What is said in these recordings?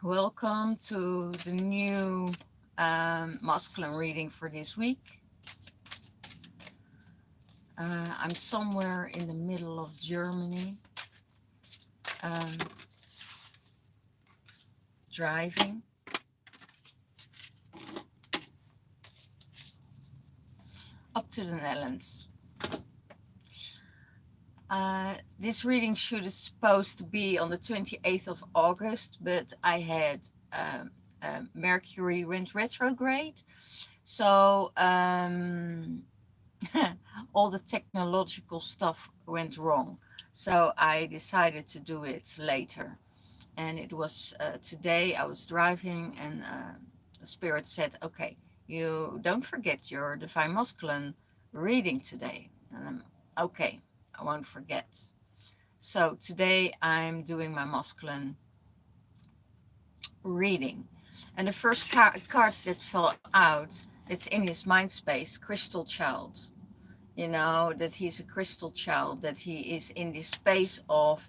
Welcome to the new masculine reading for this week. I'm somewhere in the middle of Germany, um, driving. Up to the Netherlands. This reading is supposed to be on the 28th of August, but I had Mercury went retrograde. So all the technological stuff went wrong. So I decided to do it later. And it was today I was driving and the spirit said, okay, you don't forget your divine masculine reading today. And I'm okay, I won't forget. So today I'm doing my masculine reading. And the first cards that fell out, it's in his mind space, crystal child. You know, that he's a crystal child, that he is in this space of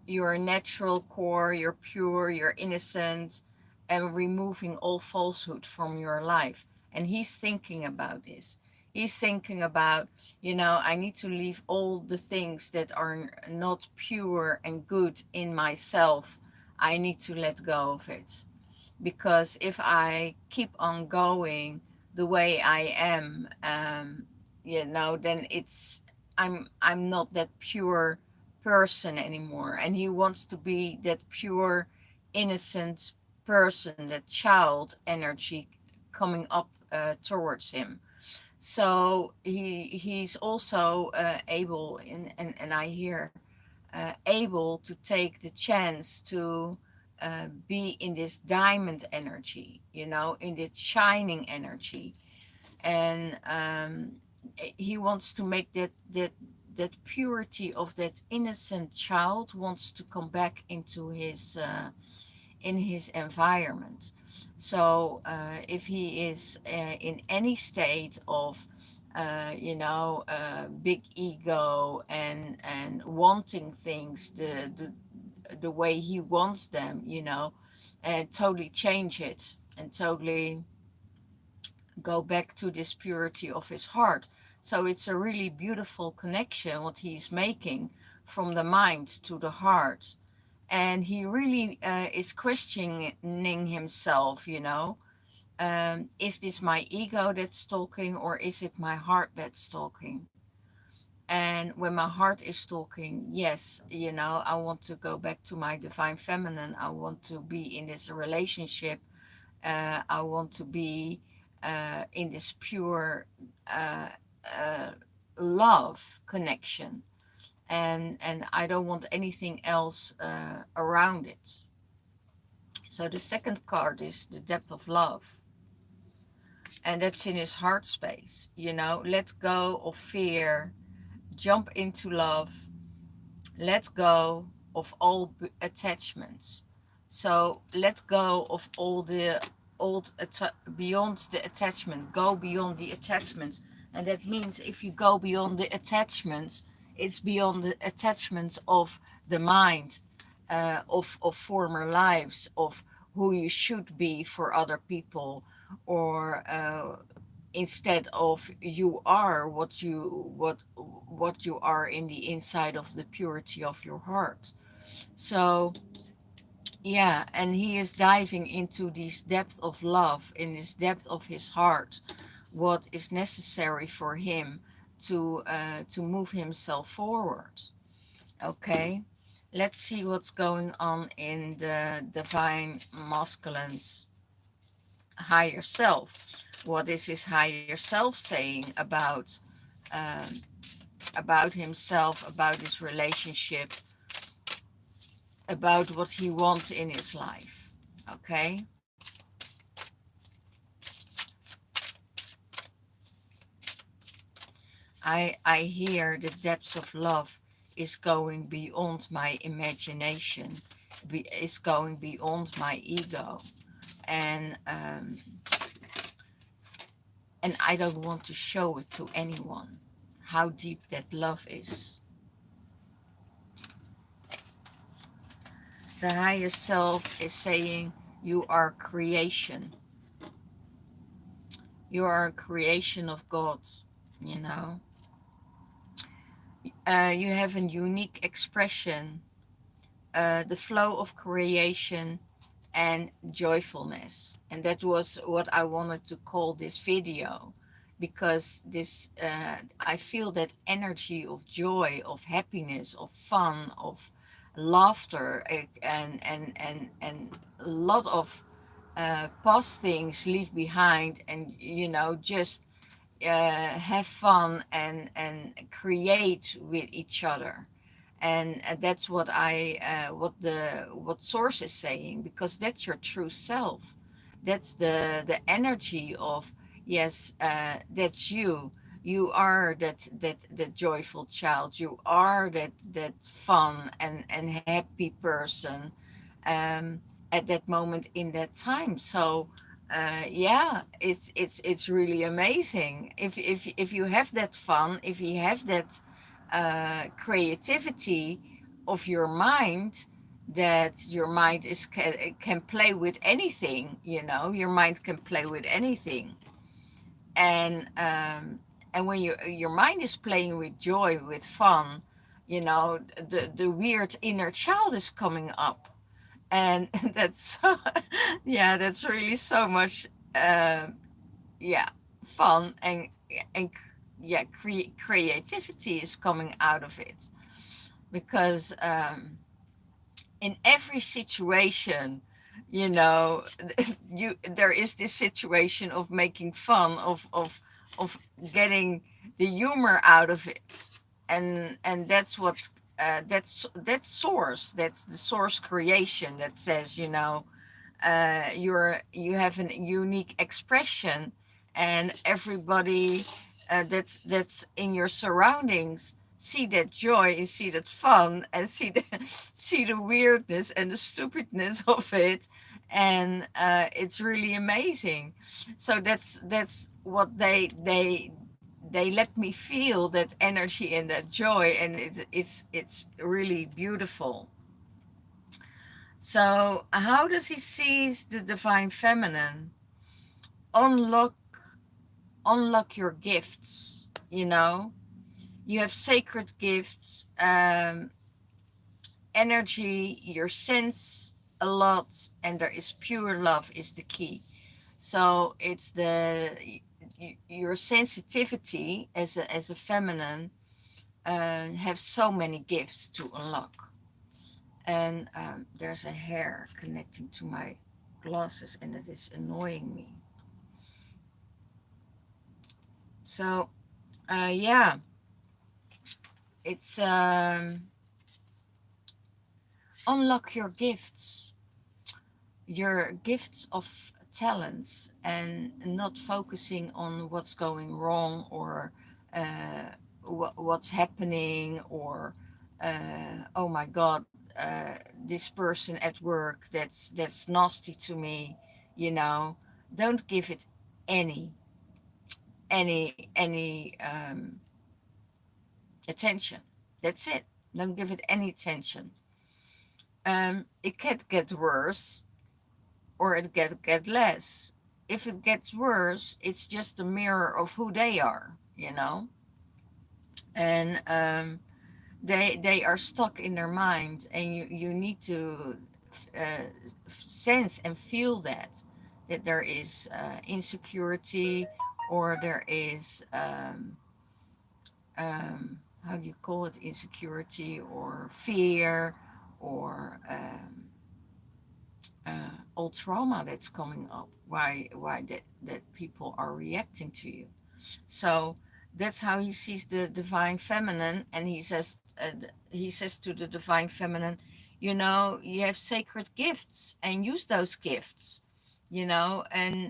your natural core, you're pure, you're innocent, and removing all falsehood from your life. And he's thinking about this. He's thinking about, I need to leave all the things that are not pure and good in myself. I need to let go of it. Because if I keep on going the way I am, then I'm not that pure person anymore. And he wants to be that pure, innocent person, that child energy coming up towards him. So he's also able, and I hear able to take the chance to be in this diamond energy, in this shining energy. And he wants to make that purity of that innocent child wants to come back into his in his environment. So if he is in any state of big ego and wanting things the way he wants them, and totally change it and totally go back to this purity of his heart. So it's a really beautiful connection what he's making from the mind to the heart. And he really is questioning himself, is this my ego that's talking, or is it my heart that's talking? And when my heart is talking, yes, I want to go back to my divine feminine. I want to be in this relationship. I want to be in this pure uh, uh, love connection. And I don't want anything else around it. So the second card is the depth of love. And that's in his heart space. Let go of fear, jump into love, let go of all attachments. So let go of all the old, beyond the attachment, go beyond the attachments. And that means if you go beyond the attachments, it's beyond the attachments of the mind, of former lives, of who you should be for other people, or instead of you are what you are in the inside of the purity of your heart. So yeah, and he is diving into this depth of love, in this depth of his heart, what is necessary for him to move himself forward. Okay, let's see what's going on in the divine masculine's higher self. What is his higher self saying um, about himself, about his relationship, about what he wants in his life? Okay. I hear the depths of love is going beyond my imagination, is going beyond my ego, and I don't want to show it to anyone how deep that love is. The higher self is saying you are creation. You are a creation of God, you know. You have a unique expression, the flow of creation and joyfulness. And that was what I wanted to call this video, because this I feel that energy of joy, of happiness, of fun, of laughter, and a lot of past things leave behind, and just have fun and create with each other. And that's what what source is saying, because that's your true self. That's the energy of, yes, that's you. You are that joyful child. You are that fun and happy person, um, at that moment in that time. So yeah, it's really amazing if you have that fun, if you have that creativity of your mind, that your mind can play with anything. Your mind can play with anything. And when your mind is playing with joy, with fun, the weird inner child is coming up. And that's yeah, that's really so much uh, yeah, fun. And yeah, creativity is coming out of it, because in every situation, you know there is this situation of making fun of getting the humor out of it. And that's what that's source, that's the source creation that says, you have a unique expression. And everybody that's in your surroundings see that joy and see that fun and see the see the weirdness and the stupidness of it. And it's really amazing. So that's what they let me feel, that energy and that joy. And it's really beautiful. So how does he sees the divine feminine? Unlock unlock your gifts. You have sacred gifts, energy, your sense a lot, and there is pure love is the key. So it's your sensitivity as a feminine, have so many gifts to unlock. And there's a hair connecting to my glasses, and it is annoying me. So yeah, it's unlock your gifts of talents, and not focusing on what's going wrong, or what's happening, or oh my god, this person at work that's nasty to me. you know don't give it any any attention. That's it. Don't give it any attention. It can get worse, or it get less. If it gets worse, it's just a mirror of who they are. And they are stuck in their mind, and you need to uh, sense and feel that there is insecurity, or there is how do you call it, insecurity or fear, or old trauma that's coming up, why that people are reacting to you. So that's how he sees the divine feminine. And he says to the divine feminine, you have sacred gifts, and use those gifts. And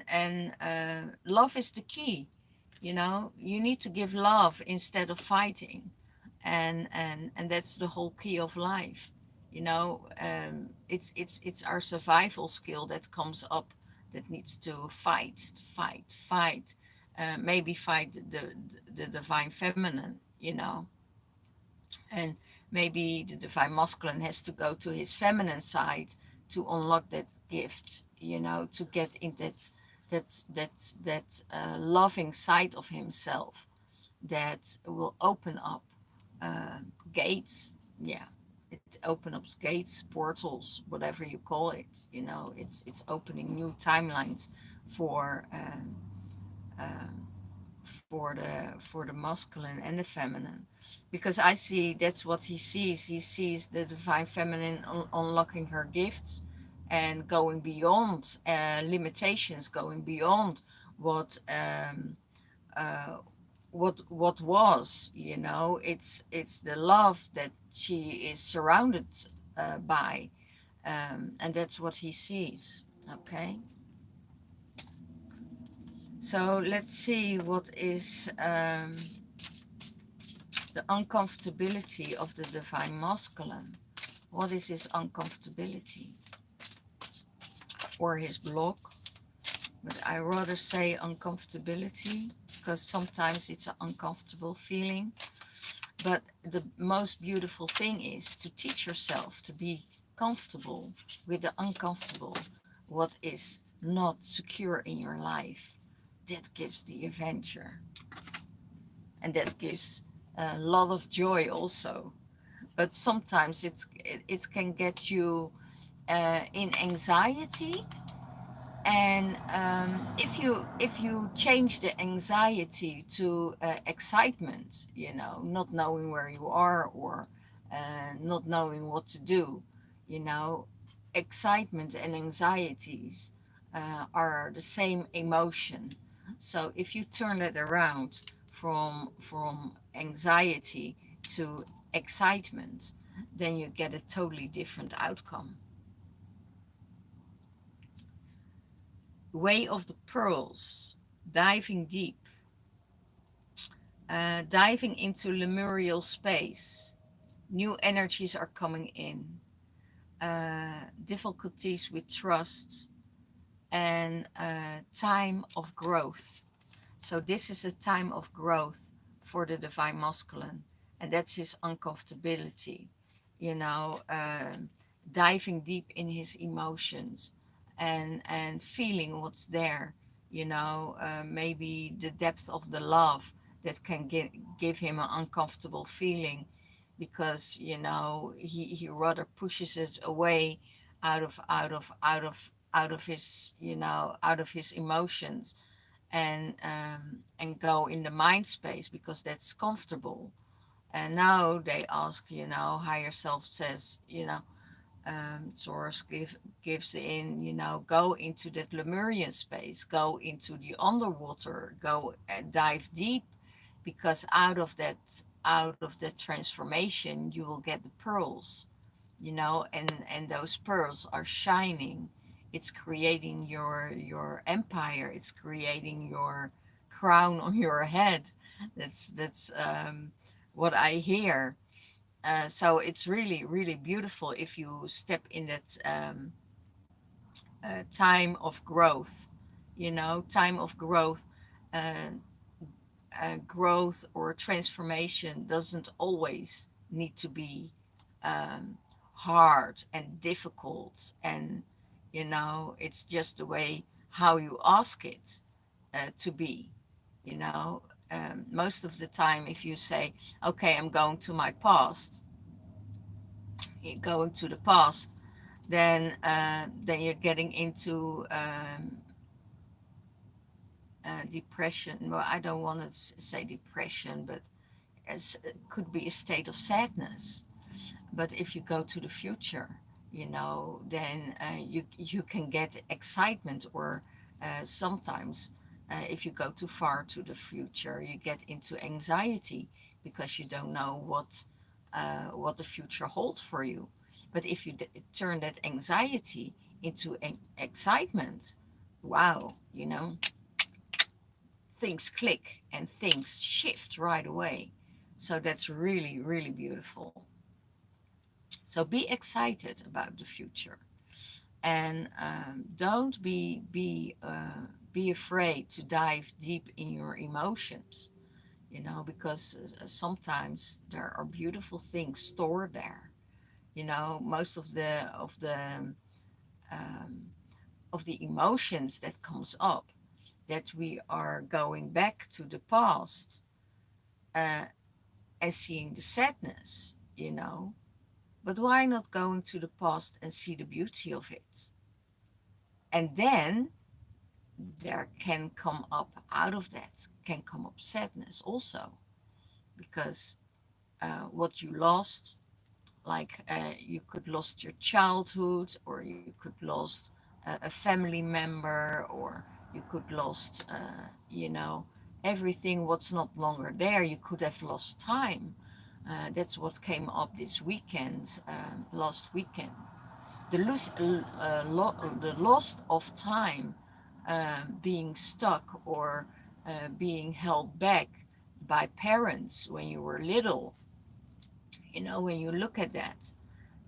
love is the key. You need to give love instead of fighting. And that's the whole key of life. It's our survival skill that comes up, that needs to fight, maybe fight the divine feminine. And Maybe the divine masculine has to go to his feminine side to unlock that gift, you know, to get in that loving side of himself that will open up uh, gates. Yeah, it opens up gates, portals, whatever you call it. You know, it's opening new timelines for for the masculine and the feminine, because I see that's what he sees. He sees the divine feminine unlocking her gifts and going beyond limitations, going beyond what uh, what was. You know, it's the love that she is surrounded by, and that's what he sees. Okay, so let's see what is the uncomfortability of the divine masculine. What is his uncomfortability or his block? But I rather say uncomfortability, because sometimes it's an uncomfortable feeling. But the most beautiful thing is to teach yourself to be comfortable with the uncomfortable, what is not secure in your life. That gives the adventure, and that gives a lot of joy also. But sometimes it can get you in anxiety, and if you change the anxiety to excitement, you know, not knowing where you are, or not knowing what to do, you know, excitement and anxieties are the same emotion. So if you turn it around from anxiety to excitement, then you get a totally different outcome. Way of the Pearls, diving deep, diving into lemurial space. New energies are coming in, difficulties with trust, and time of growth. So, this is a time of growth for the divine masculine, and that's his uncomfortability, you know, diving deep in his emotions and feeling what's there, you know, maybe the depth of the love that can give him an uncomfortable feeling, because, you know, he rather pushes it away out of his, you know, out of his emotions, and go in the mind space because that's comfortable. And now they ask, you know, higher self says, you know, source gives in, you know, go into that Lemurian space, go into the underwater, go and dive deep, because out of that transformation you will get the pearls, you know, and those pearls are shining. It's creating your empire, it's creating your crown on your head. That's what I hear. So it's really really beautiful if you step in that time of growth, you know, time of growth. uh, Growth or transformation doesn't always need to be um, hard and difficult, and, you know, it's just the way how you ask it to be, you know. Most of the time if you say, okay, I'm going to my past, you're going to the past, then you're getting into depression. Well, I don't want to say depression, but it could be a state of sadness. But if you go to the future, you know, then you can get excitement, or sometimes if you go too far to the future, you get into anxiety because you don't know what the future holds for you. But if you turn that anxiety into excitement, wow, you know, things click and things shift right away. So that's really, really beautiful. So be excited about the future, and don't be afraid to dive deep in your emotions. because sometimes there are beautiful things stored there. Most um, of the emotions that comes up, that we are going back to the past, uh, and seeing the sadness. But why not going to the past and see the beauty of it? And then there can come up, out of that can come up sadness also, because what you lost, like you could lost your childhood, or you could lost a family member, or you could lost everything what's not longer there. You could have lost time. That's what came up this weekend, last weekend. The loss of time, being stuck, or being held back by parents when you were little. When you look at that,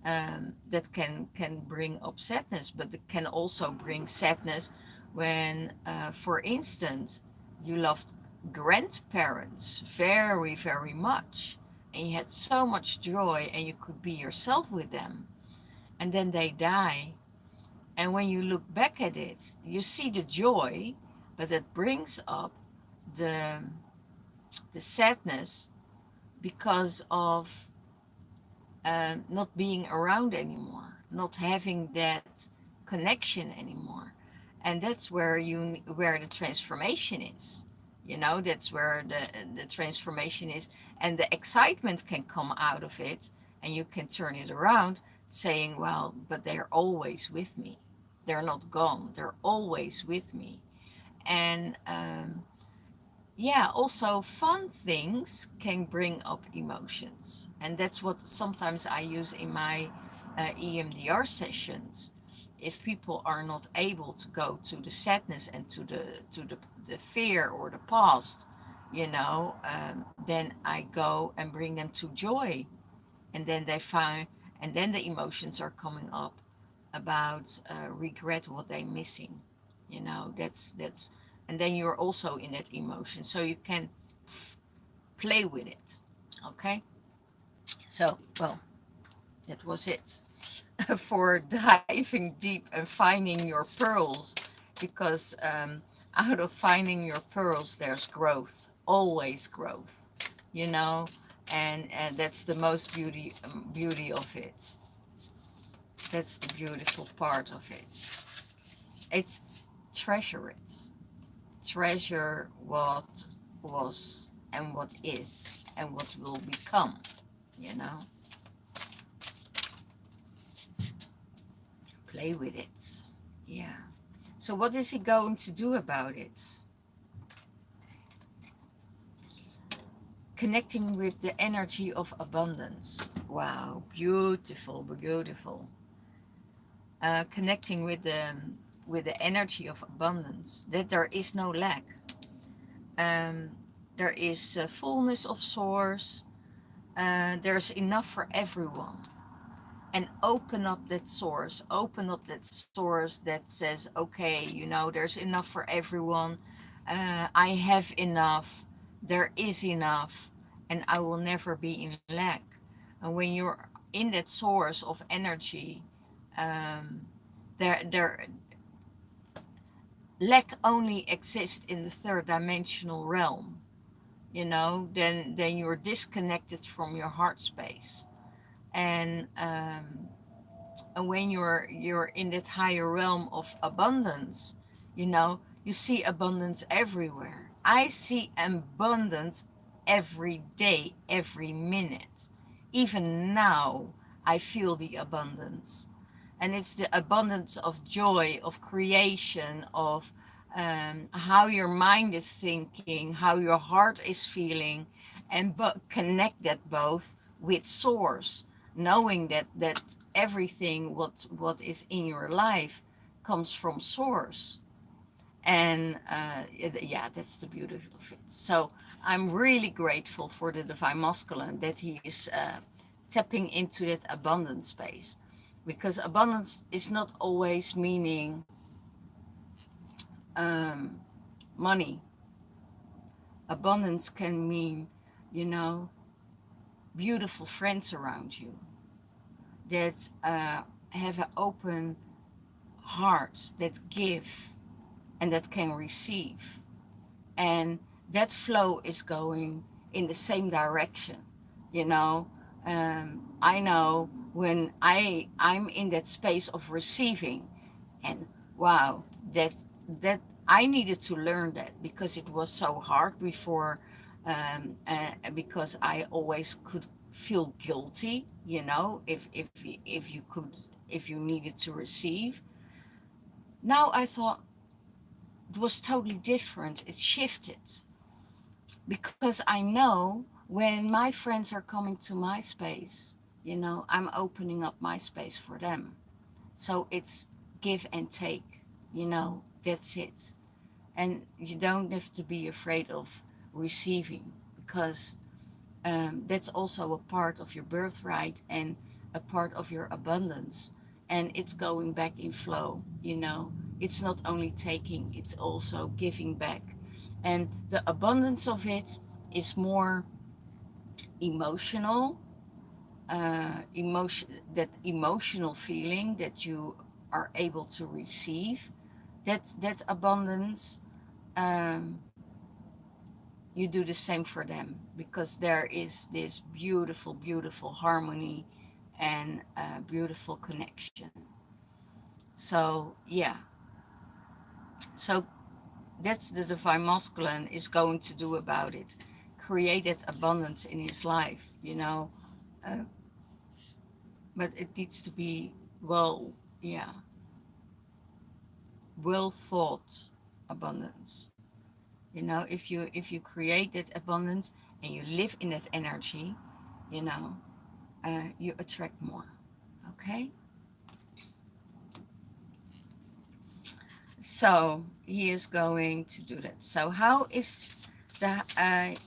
that can bring up sadness, but it can also bring sadness when, for instance, you loved grandparents very, very much, and you had so much joy, and you could be yourself with them, and then they die. And when you look back at it, you see the joy, but it brings up the the sadness because of not being around anymore, not having that connection anymore. And that's where the transformation is. That's where the transformation is, and the excitement can come out of it, and you can turn it around, saying, well, but they're always with me. They're not gone. They're always with me. And yeah, also fun things can bring up emotions, and that's what sometimes I use in my EMDR sessions. If people are not able to go to the sadness and to the fear or the past, then I go and bring them to joy, and then they find, and then the emotions are coming up about regret, what they're missing. That's, and then you're also in that emotion, so you can play with it. Okay, so, well, that was it for diving deep and finding your pearls, because out of finding your pearls, there's growth, always growth, you know, and that's the most beauty of it. That's the beautiful part of it. It's treasure it. Treasure what was and what is and what will become, you know. Play with it. Yeah. So what is he going to do about it? Connecting with the energy of abundance. Wow, beautiful, beautiful. Connecting with the energy of abundance, that there is no lack. Um, there is fullness of source. There's enough for everyone. And open up that source that says, okay, there's enough for everyone. I have enough. There is enough, and I will never be in lack. And when you're in that source of energy, um, there lack only exists in the third dimensional realm. Then you're disconnected from your heart space. And when you're in that higher realm of abundance, you see abundance everywhere. I see abundance every day, every minute. Even now I feel the abundance, and it's the abundance of joy, of creation, of how your mind is thinking, how your heart is feeling, and connect that both with source, knowing that everything what is in your life comes from source. And yeah, that's the beauty of it. So I'm really grateful for the divine masculine, that he is tapping into that abundance space, because abundance is not always meaning um, money. Abundance can mean, you know, beautiful friends around you that have an open heart, that give and that can receive. And that flow is going in the same direction, you know. I know when I'm in that space of receiving, and wow, that I needed to learn that because it was so hard before, because I always could feel guilty, you know, if you could, if you needed to receive. Now I thought it was totally different. It shifted because I know when my friends are coming to my space, you know, I'm opening up my space for them. So it's give and take, you know, that's it. And you don't have to be afraid of receiving because that's also a part of your birthright and a part of your abundance. And it's going back in flow, you know. It's not only taking, it's also giving back. And the abundance of it is more emotional, that emotional feeling that you are able to receive. That abundance, um, you do the same for them because there is this beautiful, beautiful harmony and beautiful connection. So, yeah, so that's the divine masculine is going to do about it. Create that abundance in his life, you know. Uh, but it needs to be well, yeah, well thought abundance. You know, if you create that abundance and you live in that energy, you know, you attract more. Okay, so he is going to do that. So how is the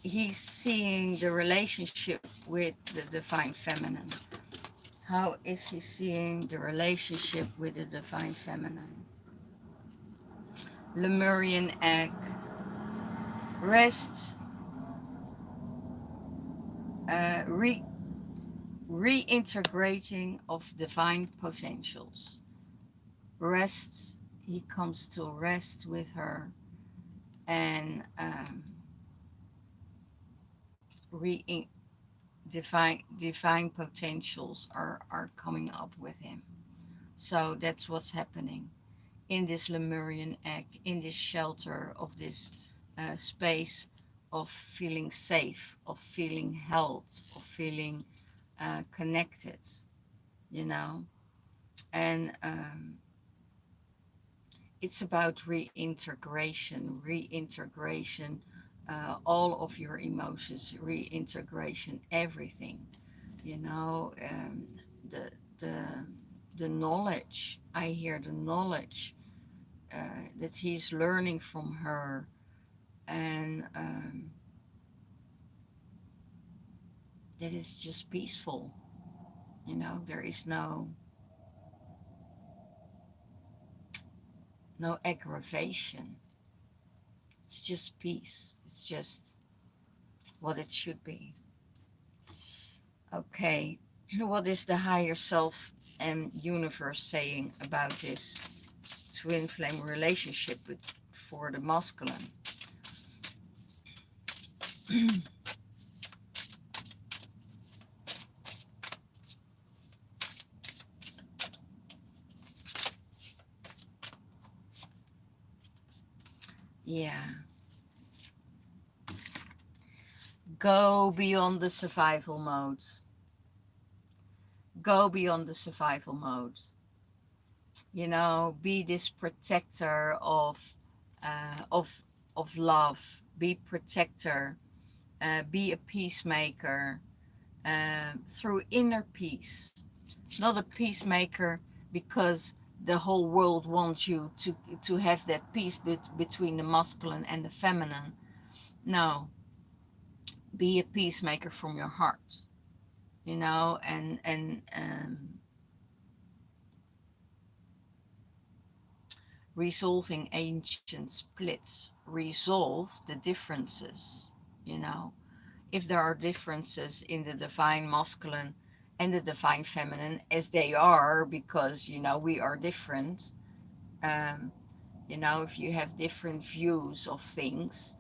he's seeing the relationship with the divine feminine? How is he seeing the relationship with the divine feminine? Lemurian egg, rest, uh, re- reintegrating of divine potentials. Rest, he comes to rest with her and re divine potentials are coming up with him. So that's what's happening in this Lemurian egg, in this shelter of this space of feeling safe, of feeling held, of feeling connected, you know. And it's about reintegration, all of your emotions, reintegration, everything, you know, the the the knowledge. I hear the knowledge that he's learning from her, and that is just peaceful. You know, there is no aggravation. It's just peace. It's just what it should be. Okay, what is the higher self and universe saying about this twin flame relationship with for the masculine? Yeah, go beyond the survival modes. Go beyond the survival modes. You know, be this protector uh, of of love. Be protector. Be a peacemaker through inner peace. Not a peacemaker because the whole world wants you to have that peace between the masculine and the feminine. No, be a peacemaker from your heart. You know, and resolving ancient splits, resolve the differences. you know. If there are differences in the divine masculine and the divine feminine, as they are, because, we are different, um, if you have different views of things,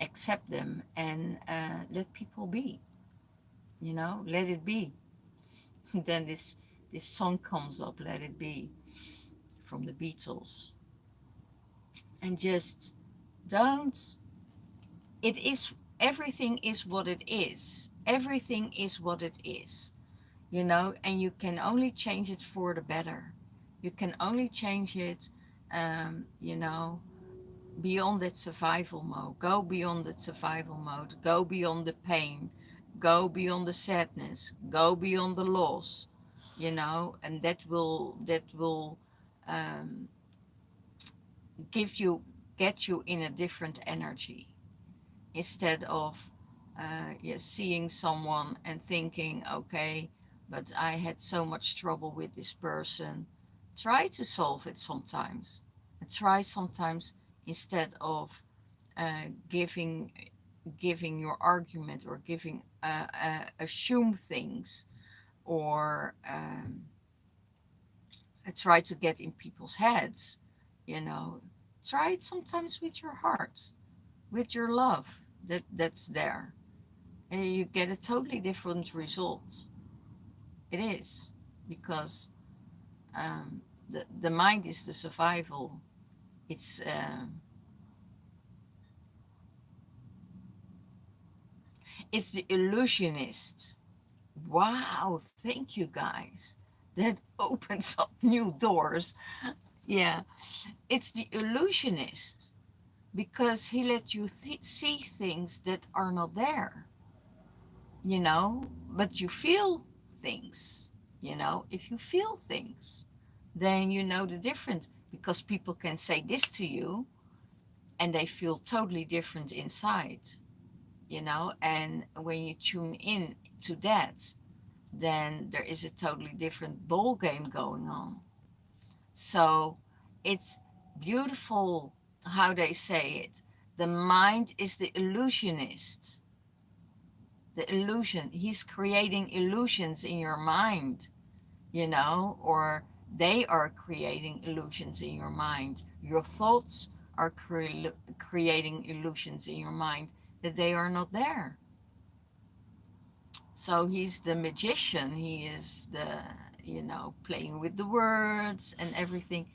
accept them and let people be, let it be. Then this song comes up, Let It Be, from the Beatles. And just don't, it is, everything is what it is. Everything is what it is, and you can only change it for the better. You can only change it, beyond that survival mode. Go beyond that survival mode. Go beyond the pain. Go beyond the sadness. Go beyond the loss, and that will um, give you, get you in a different energy, instead of seeing someone and thinking, okay, but I had so much trouble with this person. Try to solve it sometimes. And try sometimes, instead of giving your argument, or giving assume things, or try to get in people's heads, you know. Try it sometimes with your heart, with your love that's there, and you get a totally different result. It is, because the mind is the survival. It's uh, it's the illusionist. Wow, thank you guys. That opens up new doors. Yeah, it's the illusionist, because he let you see things that are not there, but you feel things. If you feel things, then you know the difference, because people can say this to you and they feel totally different inside, and when you tune in to that, then there is a totally different ball game going on. So it's beautiful how they say it. The mind is the illusionist. The illusion, he's creating illusions in your mind, or they are creating illusions in your mind. Your thoughts are creating illusions in your mind that they are not there. So he's the magician. He is the, playing with the words and everything.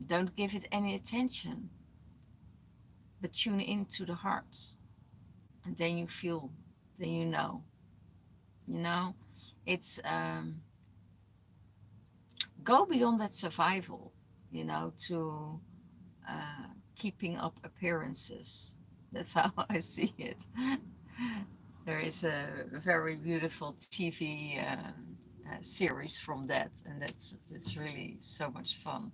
Don't give it any attention, but tune into the heart. And then you feel, then you know, it's, go beyond that survival, to keeping up appearances. That's how I see it. There is a very beautiful TV series from that, and that's really so much fun.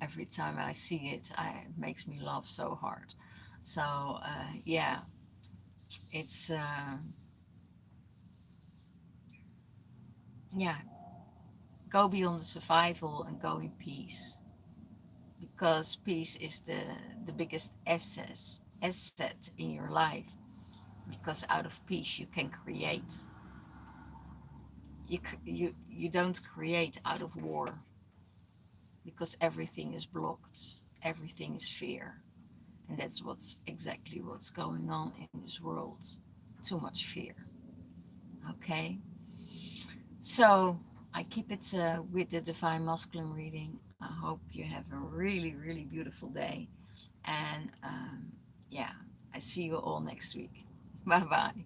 Every time I see it, it makes me laugh so hard. So yeah, it's yeah, go beyond the survival and go in peace, because peace is the biggest asset in your life, because out of peace you can create. You don't create out of war, because everything is blocked, everything is fear, and that's what's going on in this world. Too much fear. Okay, so I keep it with the divine masculine reading. I hope you have a really, really beautiful day, and yeah, I see you all next week. Bye bye.